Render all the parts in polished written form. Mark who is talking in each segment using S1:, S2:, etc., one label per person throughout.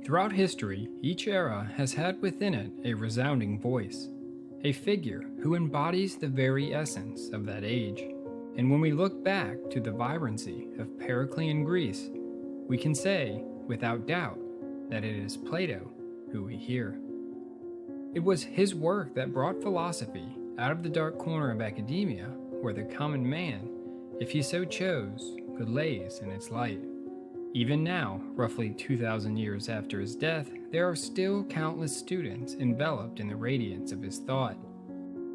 S1: Throughout history, each era has had within it a resounding voice, a figure who embodies the very essence of that age. And when we look back to the vibrancy of Periclean Greece, we can say, without doubt, that it is Plato who we hear. It was his work that brought philosophy out of the dark corner of academia, where the common man, if he so chose, could laze in its light. Even now, roughly 2,000 years after his death, there are still countless students enveloped in the radiance of his thought.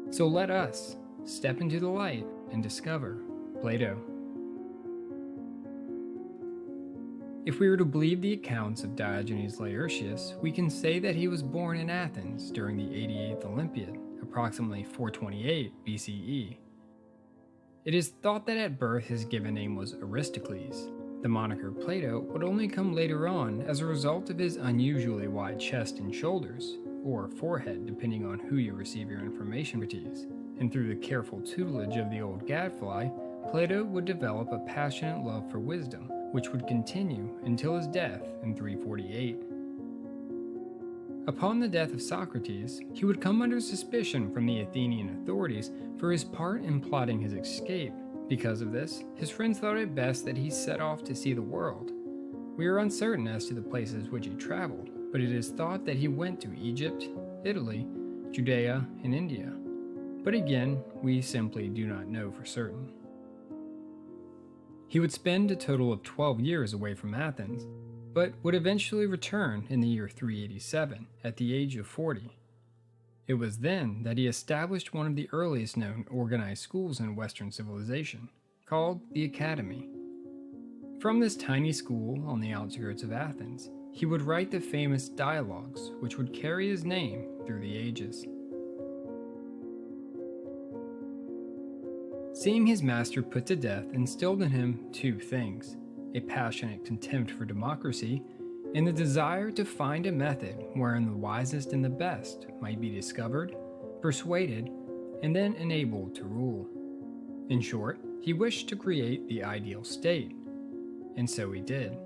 S1: So let us step into the light and discover Plato. If we were to believe the accounts of Diogenes Laertius, we can say that he was born in Athens during the 88th Olympiad, approximately 428 BCE. It is thought that at birth his given name was Aristocles. The moniker Plato would only come later on as a result of his unusually wide chest and shoulders, or forehead depending on who you receive your information with, and through the careful tutelage of the old gadfly, Plato would develop a passionate love for wisdom, which would continue until his death in 348. Upon the death of Socrates, he would come under suspicion from the Athenian authorities for his part in plotting his escape. Because of this, his friends thought it best that he set off to see the world. We are uncertain as to the places which he traveled, but it is thought that he went to Egypt, Italy, Judea, and India. But again, we simply do not know for certain. He would spend a total of 12 years away from Athens, but would eventually return in the year 387 at the age of 40. It was then that he established one of the earliest known organized schools in Western civilization, called the Academy. From this tiny school on the outskirts of Athens, he would write the famous dialogues which would carry his name through the ages. Seeing his master put to death instilled in him two things: a passionate contempt for democracy and the desire to find a method wherein the wisest and the best might be discovered, persuaded, and then enabled to rule. In short, he wished to create the ideal state, and so he did,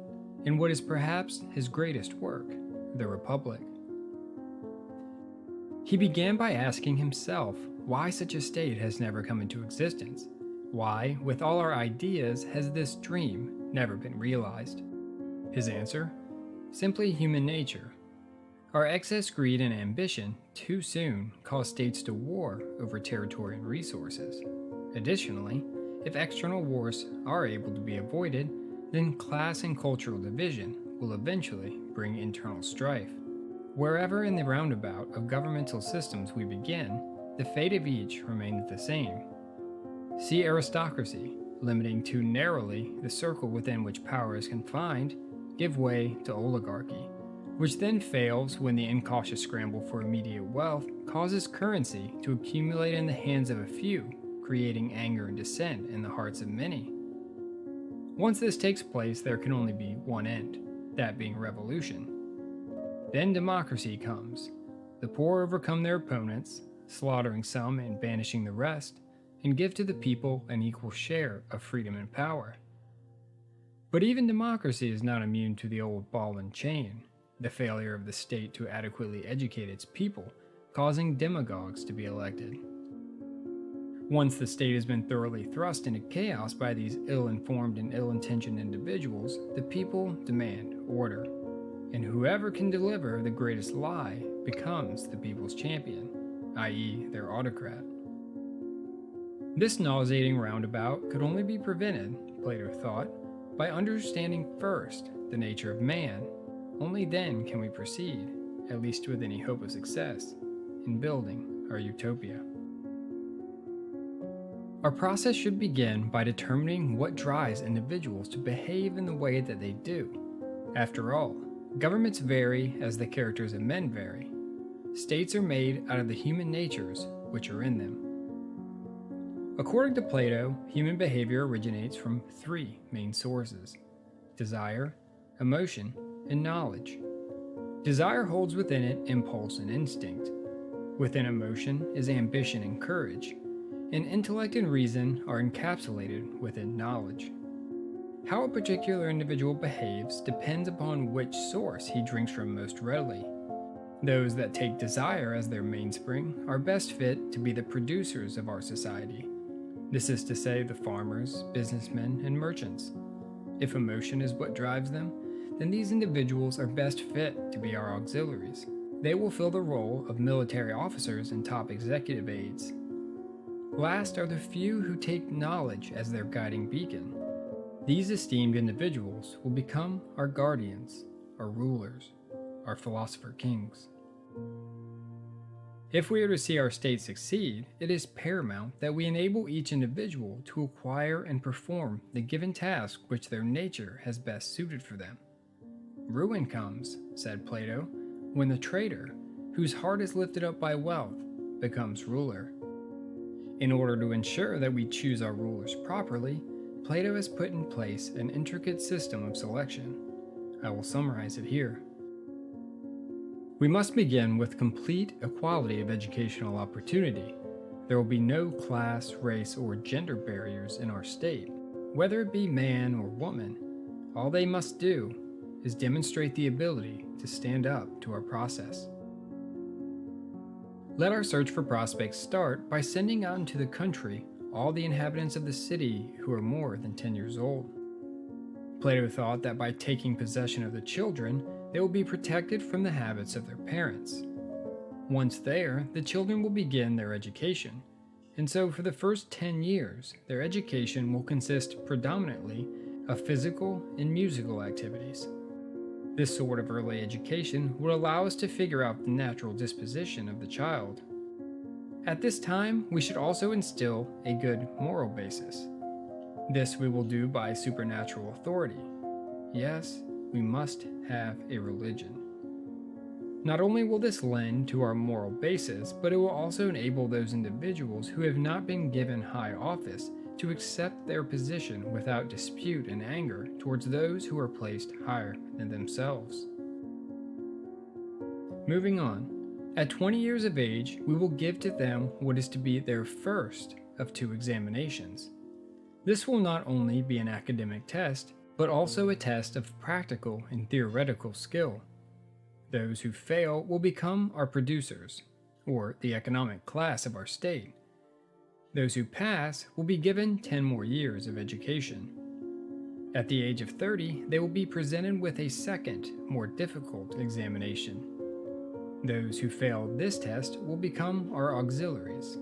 S1: in what is perhaps his greatest work, the Republic. He began by asking himself why such a state has never come into existence. Why, with all our ideas, has this dream never been realized? His answer? Simply human nature. Our excess greed and ambition too soon cause states to war over territory and resources. Additionally, if external wars are able to be avoided, then class and cultural division will eventually bring internal strife. Wherever in the roundabout of governmental systems we begin, the fate of each remains the same. See aristocracy, limiting too narrowly the circle within which power is confined, give way to oligarchy, which then fails when the incautious scramble for immediate wealth causes currency to accumulate in the hands of a few, creating anger and dissent in the hearts of many. Once this takes place, there can only be one end, that being revolution. Then democracy comes. The poor overcome their opponents, slaughtering some and banishing the rest, and give to the people an equal share of freedom and power. But even democracy is not immune to the old ball and chain, the failure of the state to adequately educate its people, causing demagogues to be elected. Once the state has been thoroughly thrust into chaos by these ill-informed and ill-intentioned individuals, the people demand order, and whoever can deliver the greatest lie becomes the people's champion, i.e. their autocrat. This nauseating roundabout could only be prevented, Plato thought, by understanding first the nature of man. Only then can we proceed, at least with any hope of success, in building our utopia. Our process should begin by determining what drives individuals to behave in the way that they do. After all, governments vary as the characters of men vary. States are made out of the human natures which are in them. According to Plato, human behavior originates from three main sources: desire, emotion, and knowledge. Desire holds within it impulse and instinct. Within emotion is ambition and courage, and intellect and reason are encapsulated within knowledge. How a particular individual behaves depends upon which source he drinks from most readily. Those that take desire as their mainspring are best fit to be the producers of our society. This is to say, the farmers, businessmen, and merchants. If emotion is what drives them, then these individuals are best fit to be our auxiliaries. They will fill the role of military officers and top executive aides. Last are the few who take knowledge as their guiding beacon. These esteemed individuals will become our guardians, our rulers, our philosopher kings. If we are to see our state succeed, it is paramount that we enable each individual to acquire and perform the given task which their nature has best suited for them. Ruin comes, said Plato, when the trader, whose heart is lifted up by wealth, becomes ruler. In order to ensure that we choose our rulers properly, Plato has put in place an intricate system of selection. I will summarize it here. We must begin with complete equality of educational opportunity. There will be no class, race, or gender barriers in our state. Whether it be man or woman, all they must do is demonstrate the ability to stand up to our process. Let our search for prospects start by sending out into the country all the inhabitants of the city who are more than 10 years old. Plato thought that by taking possession of the children, they will be protected from the habits of their parents. Once there, the children will begin their education, and so for the first 10 years, their education will consist predominantly of physical and musical activities. This sort of early education would allow us to figure out the natural disposition of the child. At this time, we should also instill a good moral basis. This we will do by supernatural authority. Yes, we must have a religion. Not only will this lend to our moral basis, but it will also enable those individuals who have not been given high office to accept their position without dispute and anger towards those who are placed higher than themselves. Moving on, at 20 years of age, we will give to them what is to be their first of 2 examinations. This will not only be an academic test, but also a test of practical and theoretical skill. Those who fail will become our producers, or the economic class of our state. Those who pass will be given 10 more years of education. At the age of 30, they will be presented with a second, more difficult examination. Those who fail this test will become our auxiliaries.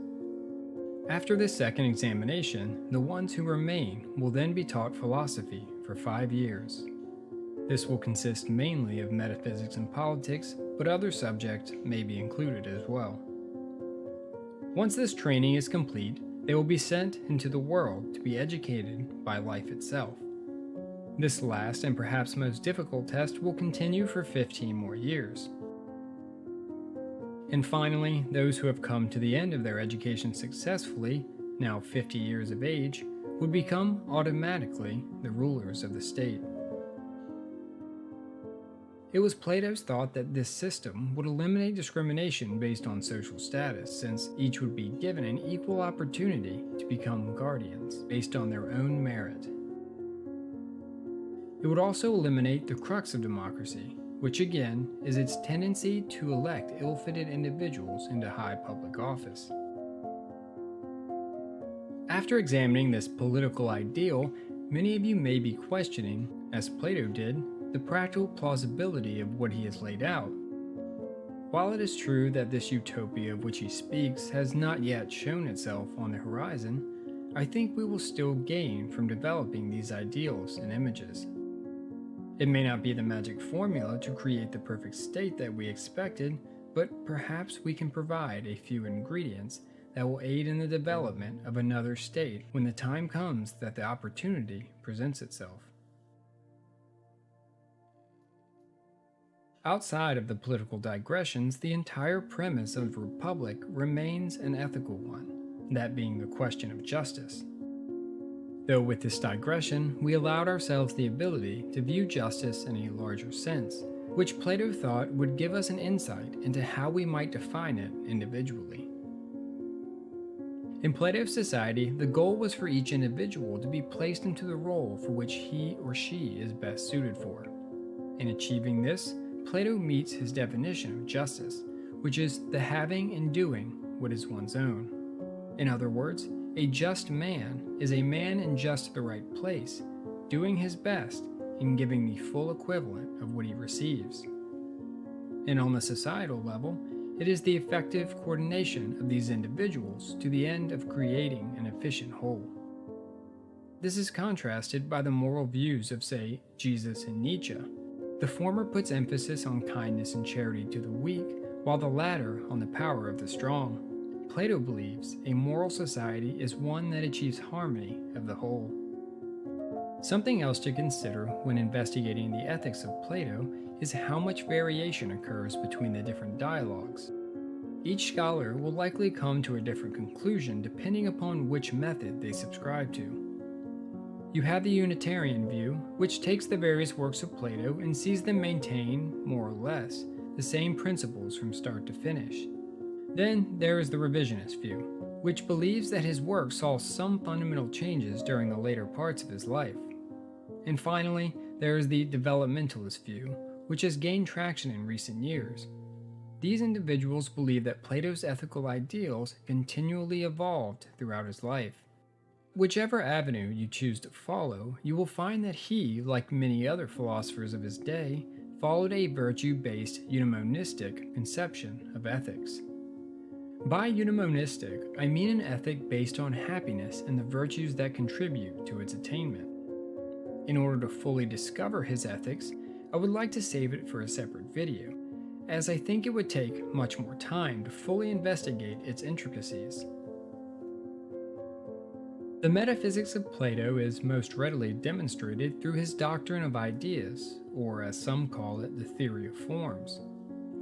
S1: After this second examination, the ones who remain will then be taught philosophy for 5 years. This will consist mainly of metaphysics and politics, but other subjects may be included as well. Once this training is complete, they will be sent into the world to be educated by life itself. This last and perhaps most difficult test will continue for 15 more years. And finally, those who have come to the end of their education successfully, now 50 years of age, would become automatically the rulers of the state. It was Plato's thought that this system would eliminate discrimination based on social status, since each would be given an equal opportunity to become guardians based on their own merit. It would also eliminate the crux of democracy, which again is its tendency to elect ill-fitted individuals into high public office. After examining this political ideal, many of you may be questioning, as Plato did, the practical plausibility of what he has laid out. While it is true that this utopia of which he speaks has not yet shown itself on the horizon, I think we will still gain from developing these ideals and images. It may not be the magic formula to create the perfect state that we expected, but perhaps we can provide a few ingredients that will aid in the development of another state when the time comes that the opportunity presents itself. Outside of the political digressions, the entire premise of the Republic remains an ethical one, that being the question of justice. Though with this digression, we allowed ourselves the ability to view justice in a larger sense, which Plato thought would give us an insight into how we might define it individually. In Plato's society, the goal was for each individual to be placed into the role for which he or she is best suited for. In achieving this, Plato meets his definition of justice, which is the having and doing what is one's own. In other words, a just man is a man in just the right place, doing his best and giving the full equivalent of what he receives. And on the societal level, it is the effective coordination of these individuals to the end of creating an efficient whole. This is contrasted by the moral views of, say, Jesus and Nietzsche. The former puts emphasis on kindness and charity to the weak, while the latter on the power of the strong. Plato believes a moral society is one that achieves harmony of the whole. Something else to consider when investigating the ethics of Plato is how much variation occurs between the different dialogues. Each scholar will likely come to a different conclusion depending upon which method they subscribe to. You have the Unitarian view, which takes the various works of Plato and sees them maintain, more or less, the same principles from start to finish. Then there is the revisionist view, which believes that his work saw some fundamental changes during the later parts of his life. And finally, there is the developmentalist view, which has gained traction in recent years. These individuals believe that Plato's ethical ideals continually evolved throughout his life. Whichever avenue you choose to follow, you will find that he, like many other philosophers of his day, followed a virtue-based eudaimonistic conception of ethics. By eudaimonistic, I mean an ethic based on happiness and the virtues that contribute to its attainment. In order to fully discover his ethics, I would like to save it for a separate video, as I think it would take much more time to fully investigate its intricacies. The metaphysics of Plato is most readily demonstrated through his doctrine of ideas, or as some call it, the theory of forms.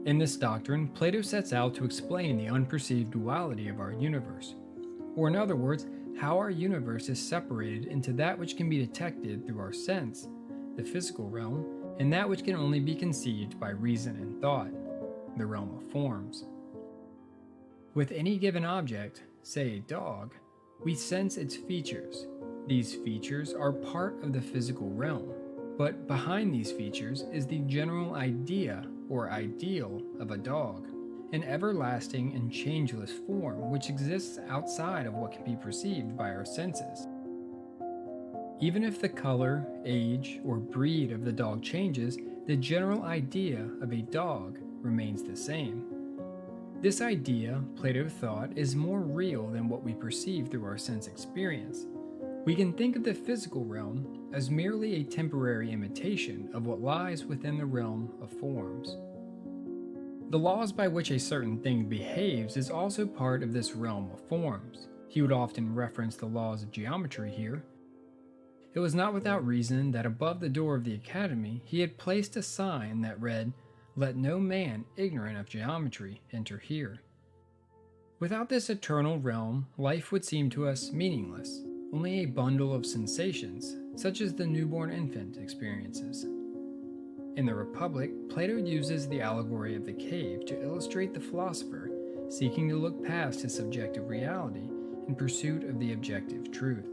S1: In this doctrine, Plato sets out to explain the unperceived duality of our universe, or in other words, how our universe is separated into that which can be detected through our sense, the physical realm, and that which can only be conceived by reason and thought, the realm of forms. With any given object, say a dog, we sense its features. These features are part of the physical realm, but behind these features is the general idea or ideal of a dog, an everlasting and changeless form which exists outside of what can be perceived by our senses. Even if the color, age, or breed of the dog changes, the general idea of a dog remains the same. This idea, Plato thought, is more real than what we perceive through our sense experience. We can think of the physical realm as merely a temporary imitation of what lies within the realm of forms. The laws by which a certain thing behaves is also part of this realm of forms. He would often reference the laws of geometry here. It was not without reason that above the door of the academy he had placed a sign that read, "Let no man ignorant of geometry enter here." Without this eternal realm, life would seem to us meaningless, only a bundle of sensations, such as the newborn infant experiences. In the Republic, Plato uses the allegory of the cave to illustrate the philosopher seeking to look past his subjective reality in pursuit of the objective truth.